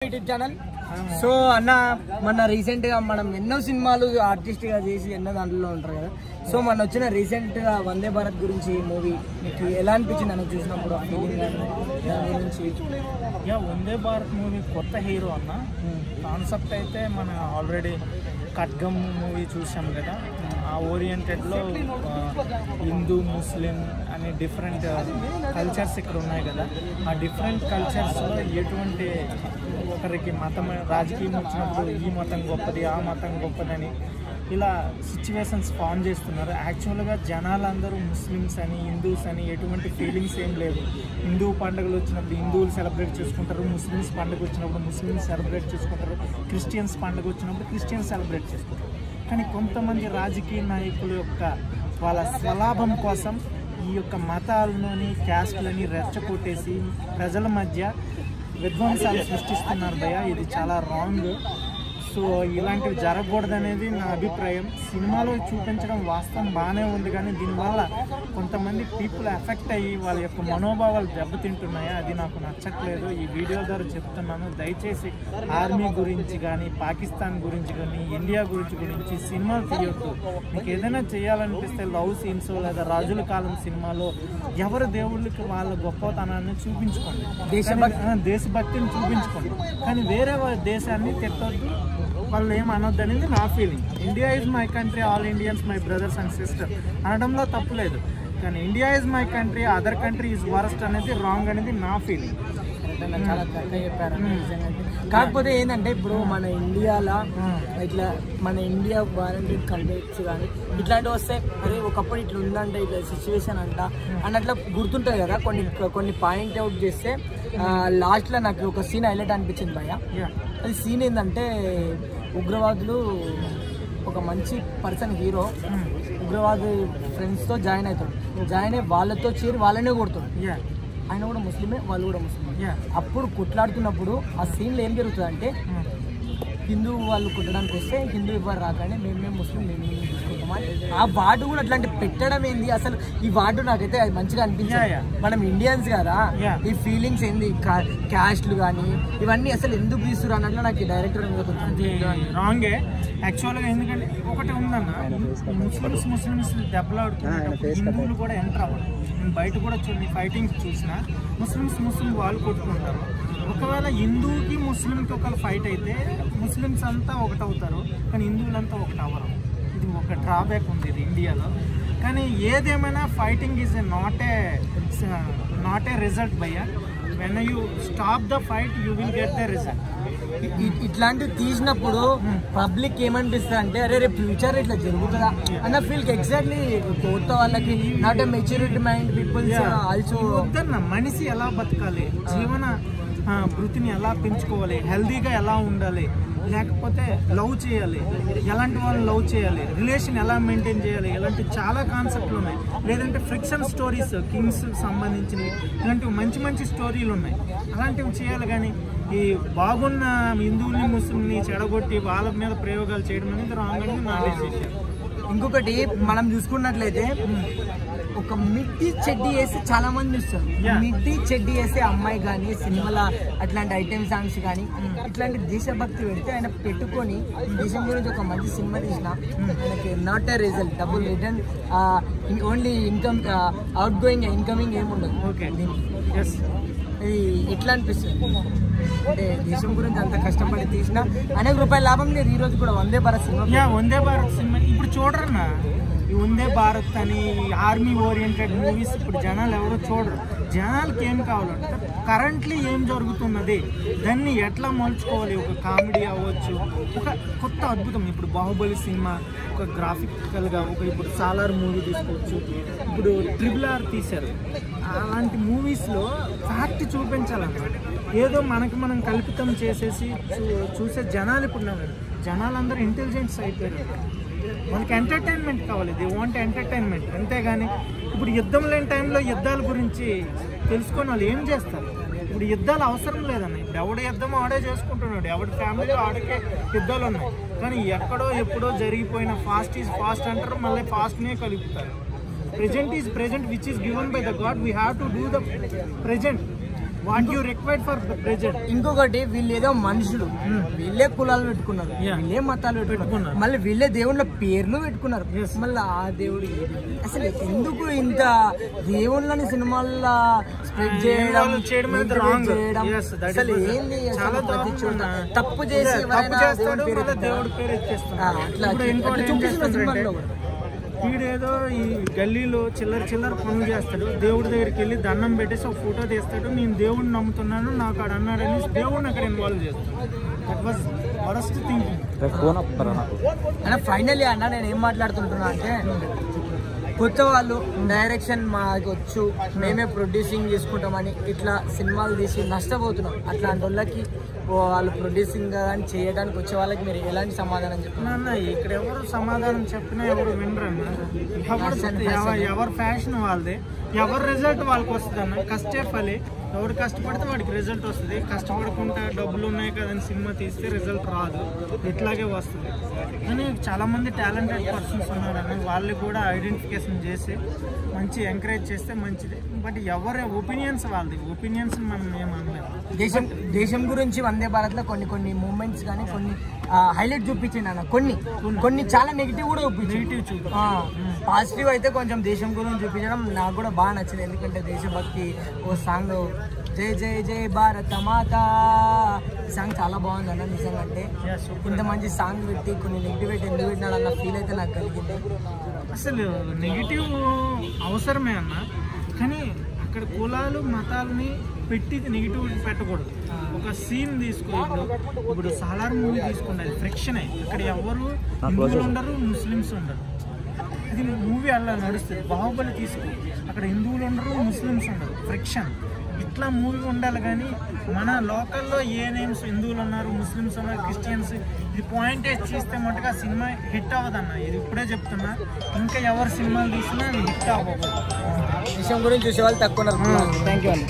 YouTube channel. So అన్న మొన్న recent గా మనం ఎన్నో సినిమాలు ఆర్టిస్ట్ గా చేసి ఎన్నో దాంట్లో ఉంటారు కదా. సో మొన్న వచ్చిన రీసెంట్ గా వందే భారత్ గురించి మూవీ మీకు ఎలా అనిపించింది అన్న చూసినప్పుడు? దాని గురించి వందే భారత్ మూవీ కొత్త హీరో అన్న కాన్సెప్ట్ అయితే మనం ఆల్రెడీ ఖడ్గం మూవీ చూసాం కదా. ఆ ఓరియంటెడ్లో హిందూ ముస్లిం అనే డిఫరెంట్ కల్చర్స్ ఇక్కడ ఉన్నాయి కదా. ఆ డిఫరెంట్ కల్చర్స్లో ఎటువంటి ఒకరికి మతం రాజకీయం వచ్చినప్పుడు ఈ మతం గొప్పది ఆ మతం గొప్పదని ఇలా సిచ్యువేషన్స్ ఫామ్ చేస్తున్నారు. యాక్చువల్గా జనాలందరూ ముస్లిమ్స్ అని హిందూస్ అని ఎటువంటి ఫీలింగ్స్ ఏం లేదు. హిందూ పండుగలు వచ్చినప్పుడు హిందువులు సెలబ్రేట్ చేసుకుంటారు, ముస్లిమ్స్ పండుగ వచ్చినప్పుడు ముస్లిమ్స్ సెలబ్రేట్ చేసుకుంటారు, క్రిస్టియన్స్ పండుగ వచ్చినప్పుడు క్రిస్టియన్స్ సెలబ్రేట్ చేసుకుంటారు. కానీ కొంతమంది రాజకీయ నాయకుల యొక్క వాళ్ళ స్వలాభం కోసం ఈ యొక్క మతాలని క్యాస్ట్లని రెచ్చగొట్టేసి ప్రజల మధ్య విధ్వంసాలు సృష్టిస్తున్నారు భయ్య. ఇది చాలా రాంగ్. సో ఇలాంటివి జరగకూడదనేది నా అభిప్రాయం. సినిమాలో చూపించడం వాస్తవం బాగానే ఉంది, కానీ దీనివల్ల కొంతమంది పీపుల్ ఎఫెక్ట్ అయ్యి వాళ్ళ యొక్క మనోభావాలు దెబ్బతింటున్నాయి. అది నాకు నచ్చట్లేదు. ఈ వీడియో ద్వారా చెప్తున్నాను, దయచేసి ఆర్మీ గురించి కానీ పాకిస్తాన్ గురించి కానీ ఇండియా గురించి సినిమాలు తీయొద్దు. మీకు ఏదైనా చేయాలనిపిస్తే లవ్ సీన్స్ లేదా రాజుల కాలం సినిమాలో ఎవరి దేవుళ్ళకి వాళ్ళ గొప్పతనాన్ని చూపించుకోండి, దేశభక్తిని చూపించుకోండి. కానీ వేరే దేశాన్ని తిట్టొద్దు, వాళ్ళు ఏమనొద్దు అనేది నా feeling. India is my country, all Indians my brothers and sister అనడంలో తప్పులేదు. కానీ India is my country, other country is worst అనేది రాంగ్ అనేది నా ఫీలింగ్. చాలా చక్కగా చెప్పారు. కాకపోతే ఏంటంటే ఇప్పుడు మన ఇండియాలో ఇట్లా మన ఇండియా వారంటెడ్ కంట్రీస్ కానీ ఇట్లాంటివి వస్తే అరే ఒకప్పుడు ఇట్లా ఉందంటే ఇట్లా సిచ్యువేషన్ అంట అన్నట్లా గుర్తుంటుంది కదా. కొన్ని పాయింట్ అవుట్ చేస్తే లాస్ట్లో నాకు ఒక సీన్ హైలైట్ అనిపించింది భయ్య. అది సీన్ ఏంటంటే ఉగ్రవాదులు ఒక మంచి పర్సన్ హీరో ఉగ్రవాదు ఫ్రెండ్స్తో జాయిన్ అవుతాడు. జాయిన్ అయ్యి వాళ్ళతో చేరి వాళ్ళనే కొడుతాడు. ఆయన కూడా ముస్లిమే, వాళ్ళు కూడా ముస్లిమే. అప్పుడు కొట్లాడుతున్నప్పుడు ఆ సీన్లో ఏం జరుగుతుంది అంటే హిందూ వాళ్ళు కొట్టడానికి వస్తే హిందూ ఎవరు రాగానే మేము ముస్లిం మేము తీసుకుంటామని ఆ వార్డు కూడా అట్లాంటి పెట్టడం ఏంది అసలు? ఈ వార్డు నాకైతే అది మంచిగా అనిపించాయి. మనం ఇండియన్స్ కదా, ఈ ఫీలింగ్స్ ఏంది క్యాస్ట్లు కానీ ఇవన్నీ అసలు ఎందుకు తీసుకురా అన్నట్లు నాకు డైరెక్టర్ రాంగే యాక్చువల్గా. ఎందుకంటే ఒకటి ఉందన్న, ముస్లిమ్స్ దెబ్బలాడుతున్నప్పుడు హిందువులు కూడా ఎంటర్ అవ్వడం. నేను బయట కూడా ఫైటింగ్స్ చూసిన ముస్లిం వాళ్ళు కొట్టుకుంటారు. ఒకవేళ హిందూకి ముస్లింకి ఒకళ్ళు ఫైట్ అయితే ముస్లిమ్స్ అంతా ఒకటవుతారు, కానీ హిందువులంతా ఒకటి అవ్వరు. ఇది ఒక డ్రాబ్యాక్ ఉంది ఇది ఇండియాలో. కానీ ఏదేమైనా fighting is not a result భయ్య. When you stop the fight you will get the result. ఇట్లాంటివి తీసినప్పుడు పబ్లిక్ ఏమనిపిస్తుంది అంటే అరే రేపు ఫ్యూచర్ ఇట్లా జరుగుతుందా అన్న ఫీల్. ఎగ్జాక్ట్లీ కొత్త వాళ్ళకి not a maturity mind peoples also వద్దన్న. మనిషి ఎలా బతకాలి, జీవన వృత్తిని ఎలా పెంచుకోవాలి, హెల్దీగా ఎలా ఉండాలి, లేకపోతే లవ్ చేయాలి, ఎలాంటి వాళ్ళని లవ్ చేయాలి, రిలేషన్ ఎలా మెయింటైన్ చేయాలి, ఇలాంటి చాలా కాన్సెప్ట్లు ఉన్నాయి. లేదంటే ఫ్రిక్షన్ స్టోరీస్ కింగ్స్ సంబంధించినవి ఇలాంటివి మంచి స్టోరీలు ఉన్నాయి. అలాంటివి చేయాలి. కానీ ఈ బాగున్న హిందువుల్ని ముస్లింని చెడగొట్టి వాళ్ళ మీద ప్రయోగాలు చేయడం అనేది రాంగ్ అనేది నా డెసిషన్. ఇంకొకటి మనం చూసుకున్నట్లయితే ఒక మిడ్డీ చెడ్డీ వేసి చాలా మంది చూస్తారు. మిడ్డీ చెడ్డీ వేసే అమ్మాయి కానీ సినిమాల అట్లాంటి ఐటెం సాంగ్స్ కానీ ఇట్లాంటి దేశభక్తి పెడితే ఆయన పెట్టుకొని దేశం గురించి ఒక మంచి సినిమా తీసిన ఆయనకి not a result, double return, only income, out going incoming ఏముండదు. ఓకే, ఇది ఎట్లా అనిపిస్తుంది అంటే దేశం గురించి అంత కష్టపడి తీసిన అనేక రూపాయల లాభం లేదు. ఈ రోజు కూడా వందే భారత్ సినిమా ఇప్పుడు చూడరన్నా. ఈ వందే భారత్ అని ఆర్మీ ఓరియంటెడ్ మూవీస్ ఇప్పుడు జనాలు ఎవరో చూడరు. జనాలకి ఏం కావాలంటే కరెంట్లీ ఏం జరుగుతున్నది, దాన్ని ఎట్లా మలుచుకోవాలి. ఒక కామెడీ అవ్వచ్చు, ఒక కొత్త అద్భుతం. ఇప్పుడు బాహుబలి సినిమా ఒక గ్రాఫికల్గా ఇప్పుడు సాలార్ మూవీ తీసుకోవచ్చు, ఇప్పుడు RRR తీశారు. అలాంటి మూవీస్లో ఫ్యాక్ట్ చూపించాలన్నమాట. ఏదో మనం కల్పితం చేసేసి చూసే జనాలు ఇప్పుడు జనాలందరూ ఇంటెలిజెన్స్ అయిపోయారు. వాళ్ళకి ఎంటర్టైన్మెంట్ కావాలి, దే వాంట్ ఎంటర్టైన్మెంట్. అంతేగాని ఇప్పుడు యుద్ధం లేని టైంలో యుద్ధాల గురించి తెలుసుకొని వాళ్ళు ఏం చేస్తారు? ఇప్పుడు యుద్ధాలు అవసరం లేదండి. ఎవడి యుద్ధం ఆడే చేసుకుంటున్నాడు, ఎవడి ఫ్యామిలీలో ఆడికే యుద్ధాలు ఉన్నాయి. కానీ ఎక్కడో ఎప్పుడో జరిగిపోయిన ఫాస్ట్ ఈజ్ ఫాస్ట్ అంటారు, మళ్ళీ ఫాస్ట్నే కలుపుతారు. Present is present which is given by the God. We have to do the present. What you required for present. ఇంకొకటి వీళ్ళు ఏదో మనుషులు, వీళ్ళే కులాలు పెట్టుకున్నారు, వీళ్ళే మతాలు పెట్టుకున్నారు, మళ్ళీ వీళ్ళే దేవుళ్ళ పేర్లు పెట్టుకున్నారు. మళ్ళీ ఆ దేవుడు అసలు ఎందుకు ఇంత దేవుళ్ళని సినిమాల్లో స్ప్రెడ్ చేయడం అసలు ఏంది? ప్రతి చోట తప్పు చేసి దేవుడి పేరు ఎత్తేస్తాడు. వీడేదో ఈ గల్లీలో చిల్లర పనులు చేస్తాడు, దేవుడి దగ్గరికి వెళ్ళి దండం పెట్టేసి ఒక ఫోటో తీస్తాడు, నేను దేవుడిని నమ్ముతున్నాను నాకు ఆడ అన్నాడని దేవుడిని అక్కడ ఇన్వాల్వ్ చేస్తాడు. That was worst thinking. Finally అన్న నేను ఏం మాట్లాడుతుంటున్నా అంటే, కొత్త వాళ్ళు డైరెక్షన్ మాకు వచ్చు, మేమే ప్రొడ్యూసింగ్ చేసుకుంటామని ఇట్లా సినిమాలు తీసి నష్టపోతున్నాం. అట్లాంటి వాళ్ళకి వాళ్ళు ప్రొడ్యూసింగ్ కానీ చేయడానికి వచ్చే వాళ్ళకి మీరు ఎలాంటి సమాధానం చెప్తున్నా? ఇక్కడ ఎవరు సమాధానం చెప్పినా ఎవరు వినరన్న. ఎవరు ఫ్యాషన్ వాళ్ళదే, ఎవరు రిజల్ట్ వాళ్ళకి వస్తుంది అన్న. కష్టే ఫలి, ఎవరు కష్టపడితే వాడికి రిజల్ట్ వస్తుంది. కష్టపడకుండా డబ్బులు ఉన్నాయి కదని సినిమా తీస్తే రిజల్ట్ రాదు, ఇట్లాగే వస్తుంది. కానీ చాలామంది టాలెంటెడ్ పర్సన్స్ ఉన్నారని వాళ్ళు కూడా ఐడెంటిఫికేషన్ చేసి మంచి ఎంకరేజ్ చేస్తే మంచిది. బట్ ఎవరి ఒపీనియన్స్ వాళ్ళది, ఒపీనియన్స్ మనం ఏమనలేదు. దేశం గురించి వందే భారత్లో కొన్ని మూమెంట్స్ కానీ కొన్ని హైలైట్ చూపించింది అన్న. కొన్ని చాలా నెగిటివ్ కూడా చూపించింది. పాజిటివ్ అయితే కొంచెం దేశం గురించి చూపించడం నాకు కూడా బాగా నచ్చింది. ఎందుకంటే దేశభక్తి ఓ సాంగ్ జై జై జై భారత మాత, ఈ సాంగ్ చాలా బాగుంది అన్న. నిజంగా అంటే ఇంత మంచి సాంగ్ పెట్టి కొన్ని నెగిటివ్ ఎందుకు పెట్టినాడు అన్న ఫీల్ అయితే నాకు కలిగింది. అసలు నెగిటివ్ అవసరమే అన్న, కానీ అక్కడ కులాలు మతాలని పెట్టి నెగిటివ్ పెట్టకూడదు. ఒక సీన్ ఇప్పుడు సాలార్ మూవీ తీసుకుంటే అది ఫ్రిక్షనే. అక్కడ ఎవరు హిందువులు ఉండరు, ముస్లిమ్స్ ఉండరు. ఇది మూవీ అలా నడుస్తుంది. బాహుబలి తీసుకో, అక్కడ హిందువులు ఉండరు, ముస్లిమ్స్ ఉండరు, ఫ్రిక్షన్. ఇట్లా మూవీ ఉండాలి. కానీ మన లోకల్లో ఏ నేమ్స్ హిందువులు ఉన్నారు, ముస్లిమ్స్ ఉన్నారు, క్రిస్టియన్స్, ఇది పాయింట్ వేసి తీస్తే మటుగా సినిమా హిట్ అవ్వదన్న. ఇది ఇప్పుడే చెప్తున్నా, ఇంకా ఎవరు సినిమాలు తీసినా హిట్ అవ్వదు. విషయం గురించి చూసే వాళ్ళు తక్కువ. థ్యాంక్ యూ అన్న.